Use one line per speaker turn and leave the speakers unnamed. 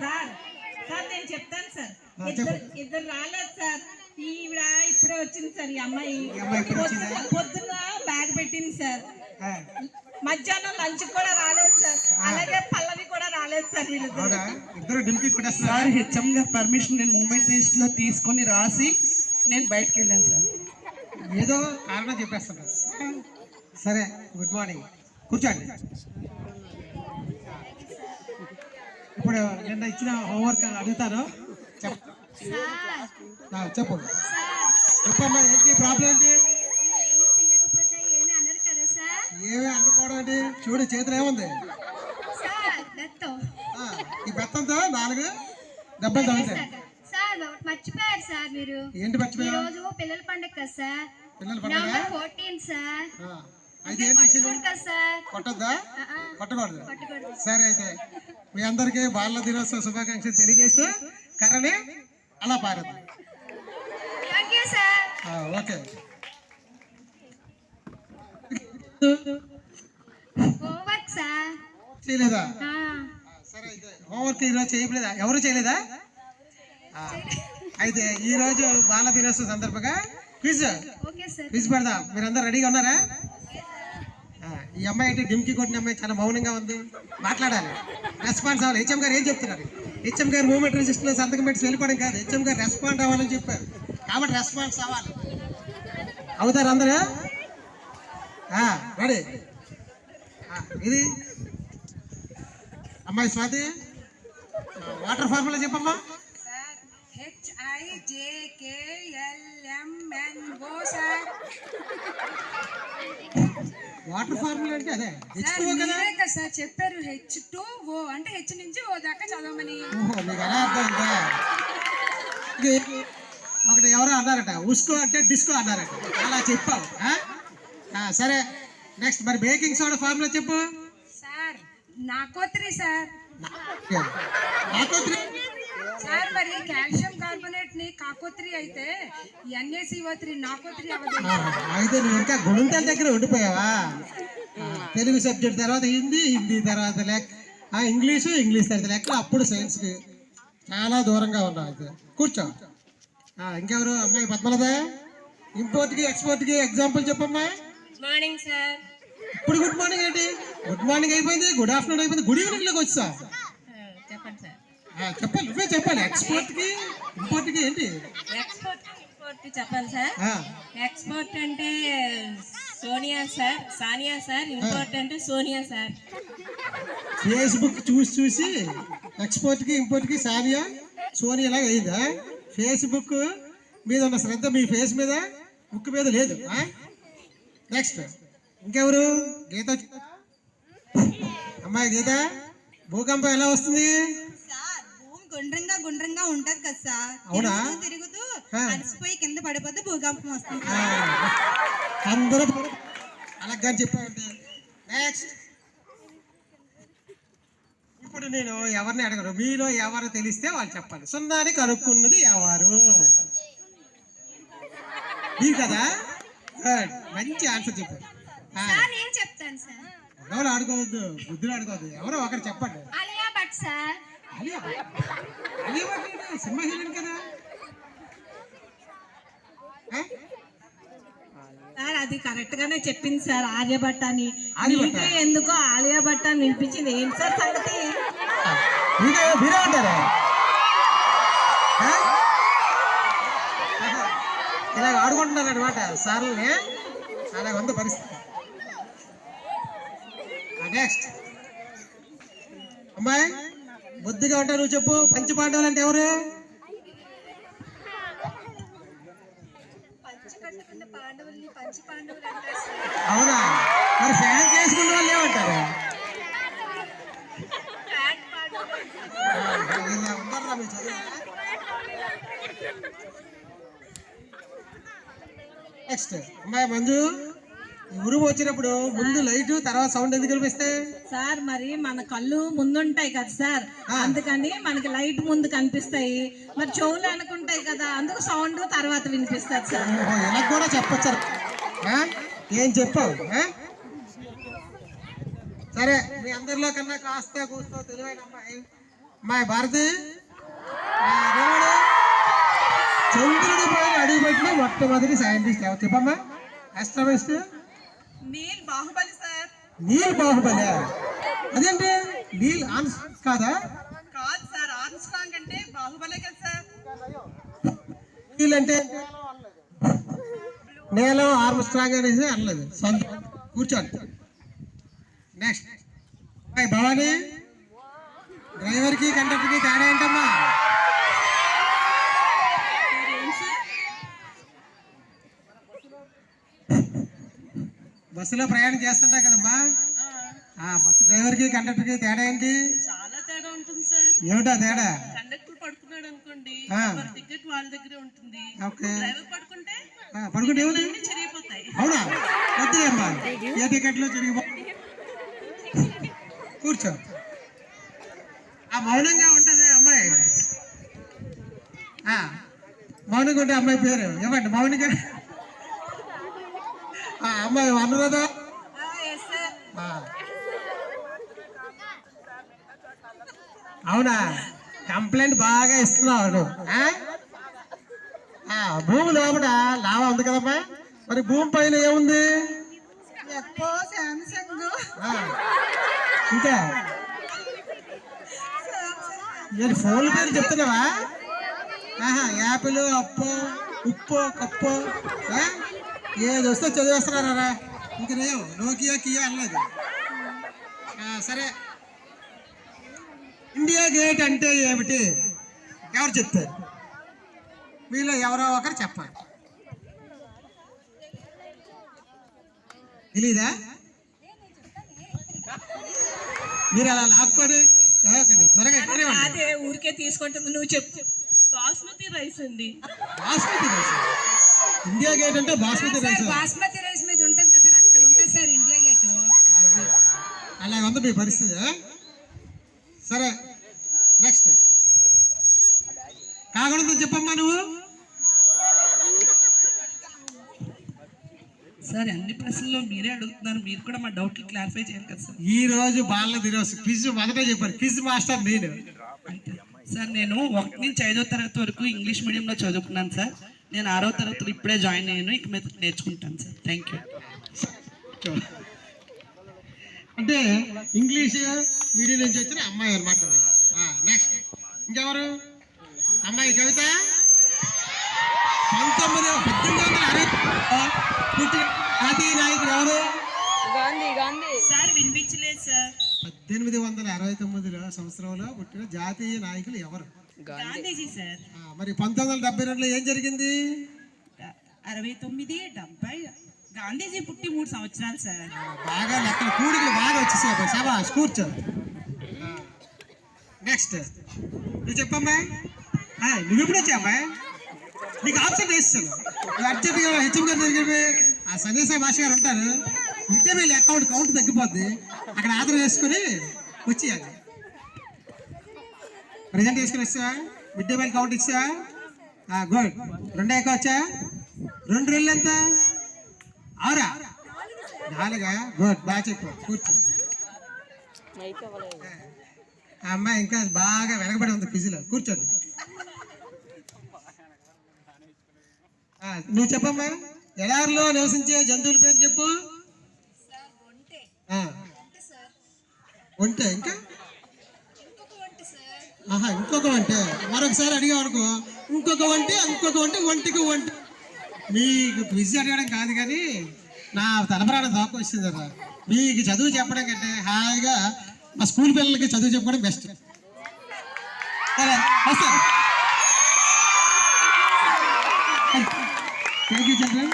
Sir sir నేను చెప్తాను sir. ఇద్దరు రాలేదు సార్. ఈవిడ ఇప్పుడే వచ్చింది సార్. ఈ అమ్మాయి పొద్దున్న బ్యాగ్ పెట్టింది సార్. మధ్యాహ్నం లంచ్ కూడా రాలేదు సార్. అలాగే పల్లవి కూడా రాలేదు సార్. వీళ్ళిద్దరు
సార్ హెచ్ఎం గారు పర్మిషన్ నేను మూమెంట్ లిస్ట్ లో తీసుకొని రాసి నేను బయటకు వెళ్ళాను సార్.
ఏదో కారణం చెప్పేస్తున్నారు. సరే గుడ్ మార్నింగ్, కూర్చోండి. ఇప్పుడు నిన్న ఇచ్చిన హోంవర్క్ అడుగుతాను, చెప్పు. చెప్పమ్మా, ఏంటి ప్రాబ్లం ఏంటి? ఏమి అనుకోవడం ఏంటి? చూడు చేతులు ఏముంది? ఈ బెత్తంతో 4 దెబ్బలు తగ్గుతాయి.
మర్చిపోయారు సార్ మీరు.
ఏంటి మర్చిపోయారు?
రోజు పిల్లల పండుగ కదా సార్.
పిల్లల పండుగ
14 సార్.
అయితే ఏంటి
సార్?
కొట్టద్దా? కొట్టకూడదు. సరే, అయితే మీ అందరికీ బాల దినోత్సవ శుభాకాంక్షలు తెలియజేస్తూ కర్రని అలా పారదు. ఓకే.
హోంవర్క్ సార్
చేయలేదా? సరే, అయితే హోంవర్క్ ఈరోజు చేయలేదా? ఎవరు చేయలేదా? అయితే ఈరోజు బాల దినోత్సవం సందర్భంగా క్విజ్ పెడదాం. మీరందరూ రెడీగా ఉన్నారా? ఈ అమ్మాయి అంటే డిమ్కి కొట్టిన అమ్మాయి చాలా మౌనంగా ఉంది, మాట్లాడాలి, రెస్పాన్స్ అవ్వాలి. హెచ్ఎం గారు ఏం చెప్తున్నారు? హెచ్ఎం గారు మూమెంట్ రిజిస్టర్లో సంతకం పెట్టి వెళ్ళిపోవడం కాదు, హెచ్ఎం గారు రెస్పాండ్ అవ్వాలని చెప్పారు. కాబట్టి రెస్పాన్స్ అవ్వాలి. అవుతారు అందరూ? రెడీ? ఇది అమ్మాయి స్వాతి, వాటర్ ఫార్ములా చెప్పమ్మా. వాటర్ ఫార్ములా అంటే అదే H2O కదా
సార్ చెప్పారు. H2O అంటే H నుంచి O దాకా చదవమని.
ఓహో, మీకు ఎలా అర్థమైందా? ఒకటి ఎవరో అన్నారట, ఉస్కో అంటే డిస్కో అన్నారట, అలా చెప్పావు. సరే, నెక్స్ట్ మరి బేకింగ్ సోడా ఫార్ములా చెప్పు.
సార్ నాకోత్రి సార్.
నాకోత్రి
సార్, మరి కాల్షియం కార్బోనేట్ ని కాకోత్రి అయితే NaCO3 నాకోత్రి అవ్వదు.
అయితే నువ్వు ఇంకా గుణంతల దగ్గర ఉండిపోయావా? తెలుగు సబ్జెక్ట్ తర్వాత హిందీ, హిందీ తర్వాత ఇంగ్లీష్ తర్వాత లెక్క, అప్పుడు సైన్స్కి చాలా దూరంగా ఉన్నావు. అయితే కూర్చో. ఇంకెవరు? అమ్మాయి పద్మలదా, ఇంపోర్ట్కి ఎక్స్పోర్ట్కి ఎగ్జాంపుల్ చెప్పమ్మా.
Good morning sir.
ఇప్పుడు గుడ్ మార్నింగ్ ఏంటి? గుడ్ మార్నింగ్ అయిపోయింది, గుడ్ ఆఫ్టర్నూన్ అయిపోయింది, గుడ్ ఈవినింగ్లోకి వచ్చా.
చెప్పండి సార్.
చెప్పాలి, నువ్వే చెప్పాలి. ఎక్స్పోర్ట్కి ఇంపోర్ట్కి ఏంటి?
ఎక్స్పోర్ట్ ఇంపోర్ట్ చెప్పాలి సార్. ఎక్స్పోర్ట్ అంటే Sonia sir, Sania sir. Import అంటే సోనియా సార్.
ఫేస్బుక్ చూసి ఎక్స్పోర్ట్కి ఇంపోర్ట్కి సానియా సోనియా లాగా అయిందా? ఫేస్బుక్ మీద ఉన్న శ్రద్ధ మీ ఫేస్ మీద, బుక్ మీద లేదు. నెక్స్ట్ ఇంకెవరు? గీత. అమ్మాయి గీత, భూకంపం ఎలా వస్తుంది?
గుండ్రంగా గుండ్రంగా ఉంటది కదా సార్.
అవునా?
తిరుగుతూ అలసిపోయి కింద పడిపోతే భూకంపం వస్తుంది.
అందరూ అలాగా చెప్పామండి. నెక్స్ట్, ఇప్పుడు నేను ఎవరిని అడగను, మీలో ఎవరు తెలిస్తే వాళ్ళు చెప్పాలి. సున్నాని కనుక్కున్నది ఎవరు? మీరు కదా? మంచి ఆన్సర్ చెప్పారు.
ఏం చెప్తాను సార్?
ఎవరు ఆడుకోవద్దు, బుద్ధులు ఆడుకోవద్దు, ఎవరో ఒకరు చెప్పండి.
Alia Bhatt sir.
Cinema heroine కదా?
సార్ అది కరెక్ట్ గానే చెప్పింది సార్, ఆర్యభట్ట అని.
ఆర్యభట్ట
ఎందుకో ఆలియా భట్ అని వినిపించింది. ఏంటి సార్ సంగతి?
మీరే అంటారా? ఇలా ఆడుకుంటున్నారు అనమాట సార్లని. అలా ఉంది పరిస్థితి. నెక్స్ట్ అమ్మాయి, బుద్ధిగా ఉంటావు నువ్వు చెప్పు. పంచపాండవులు అంటే ఎవరు? అవునా? మరి ఫ్యాన్ చేసుకున్న వాళ్ళు ఏమంటారు? నెక్స్ట్ అమ్మాయి మంజు, ఉరుము వచ్చినప్పుడు ముందు లైట్ తర్వాత సౌండ్ ఎందుకు కనిపిస్తాయి?
సార్ మరి మన కళ్ళు ముందుంటాయి కదా సార్, అందుకని మనకి లైట్ ముందు కనిపిస్తాయి. మరి చెవులు అనుకుంటాయి కదా, అందుకు సౌండ్ తర్వాత వినిపిస్తుంది సార్.
ఇలా కూడా చెప్పచ్చు. ఏం చెప్పావు? సరే, మీ అందరిలో కన్నా కాస్త కూస్తో తెలివైన అమ్మాయి అమ్మాయి భారతి దేవుడు చంద్రుడి పైన అడుగుపెట్టిన మొట్టమొదటి సైంటిస్ట్ ఎవరు చెప్పమ్మా? ఆస్ట్రోనమిస్ట్
నీల్ బాహుబలి సార్.
నీల్ బాహుబలి. అదేంటి నీల్ ఆన్స్ కాదా?
కాదు సార్, ఆర్మ్స్ట్రాంగ్ అంటే బాహుబలే కదా సార్.
నీల్ అంటే నేల ఆర్మ్స్ట్రాంగ్ అనేసి అనలేదు. సొంత కూర్చోండి. నెక్స్ట్ భవానీ, డ్రైవర్కి కండక్టర్కి తేడా ఏంటమ్మా? బస్సులో ప్రయాణం చేస్తుంటా కదమ్మా, బస్సు డ్రైవర్కి కండక్టర్కి తేడా ఏంటి?
చాలా తేడా ఉంటుంది సార్.
ఏమిటా తేడా?
కండక్టర్ పడుకున్నాడు అనుకోండి,
ఆ.
మరి టికెట్ వాళ్ళ దగ్గరే ఉంటుంది.
ఓకే.
డ్రైవర్ పడుకుంటే
పడుకుంటే ఏముంది?
అన్ని చిరిగిపోతాయి.
అవునా? వద్దులేమ్మా, ఏ టికెట్లో చిరిగిపో. కూర్చో. మౌనంగా ఉంటుంది అమ్మాయి. మౌనంగా ఉంటే అమ్మాయి పేరు ఇవ్వండి. మౌనిక అమ్మాయి అనురాధ. అవునా? కంప్లైంట్ బాగా ఇస్తున్నావు నువ్వు. భూమి లోపల లావా ఉంది కదమ్మా, మరి భూమి పైన ఏముంది?
ఎప్పో శాంసంగ్.
ఇంకా నేను ఫోన్ పేరు చెప్తున్నావా? యాపిల్, అప్పు, ఉప్పు, కప్పు ఏది వస్తే చదివేస్తున్నారా? ఇంక నేను నోకియా కియా అనలేదు. సరే, ఇండియా గేట్ అంటే ఏమిటి? ఎవరు చెప్తారు? మీలో ఎవరో ఒకరు చెప్పాలి. తెలీదా? మీరు అలా లాక్కొని త్వరగా
అదే ఊరికే తీసుకుంటుంది. నువ్వు చెప్పు.
బాస్మతి రైస్ అండి.
బాస్మతి రైస్. ఇండియా గేట్ అంటే బాస్మతి రైస్.
బాస్మతి రైస్ మీద ఉంటుంది కదా సార్, అక్కడ ఉంటుంది సార్ ఇండియా గేట్.
అలా ఉంది మీ పరిస్థితి. సరే, నెక్స్ట్ కాకూడదు చెప్పమ్మా నువ్వు.
సార్ అన్ని ప్రశ్నలు మీరే అడుగుతున్నారు, మీరు కూడా మా డౌట్లు క్లారిఫై చేయాలి కదా సార్.
ఈ రోజు బాల దినోత్సవం క్విజ్ మొదట చెప్పారు. క్విజ్ మాస్టర్ నేను.
సార్ నేను 1 నుంచి 5వ తరగతి వరకు ఇంగ్లీష్ మీడియంలో చదువుకున్నాను సార్. నేను 6వ తరగతిలో ఇప్పుడే జాయిన్ అయ్యాను. ఇక మీద నేర్చుకుంటాను సార్. Thank you.
అంటే ఇంగ్లీష్ మీడియం నుంచి వచ్చిన అమ్మాయి అనమాట. నెక్స్ట్ ఇంకెవరు? అమ్మాయి కవిత. 1860 పుట్టిన జాతీయ నాయకుడు ఎవరు?
సార్ వినిపించలేదు సార్.
1869 సంవత్సరంలో పుట్టిన జాతీయ నాయకులు ఎవరు?
గాంధీజీ సార్.
మరి 1972లో ఏం జరిగింది?
69, 70. గాంధీజీ పుట్టి 3 సంవత్సరాలు సార్.
బాగా లెక్కలు కూడికలు బాగా వచ్చేసాయి. శభాష్, కూర్చో. నెక్స్ట్ నువ్వు చెప్పమ్మా. నువ్వు ఎప్పుడు వచ్చామ్మా? నీకు ఆప్షన్ వేస్తాను. నువ్వు అర్జెంట్గా హెచ్ఎం గారు దగ్గర ఆ సన్యాసాయి భాష గారు ఉంటారు. Mid day meal account count తగ్గిపోద్ది, అక్కడ ఆధార్ వేసుకొని వచ్చేయాలి. ప్రజెంట్ వేసుకొని వచ్చా? మిడ్ డే మీల్ కౌంట్ ఇచ్చా? గుడ్. 2 ఎక్క వచ్చా? 2 2 ఎంత? 6 4. గుడ్, బాగా చెప్పు. కూర్చో. ఆ అమ్మాయి ఇంకా బాగా వెనకబడి ఉంది క్విజ్లో. కూర్చోండి. నువ్వు చెప్పమ్మా. ఎడారిలో నివసించే జంతువుల పేరు చెప్పు. ఒంటె. ఇంకా ఇంకొక వంటే. మరొకసారి అడిగా అనుకో, ఇంకొక వంటే, ఇంకొక వంటే, ఒంటికి వంట. మీకు క్విజ్ అడగడం కాదు కానీ నా తలపరాడ దాకా వచ్చింది కదా. మీకు చదువు చెప్పడం కంటే హాయిగా మా స్కూల్ పిల్లలకి చదువు చెప్పుకోవడం బెస్ట్. సరే, వస్తా. Thank you children.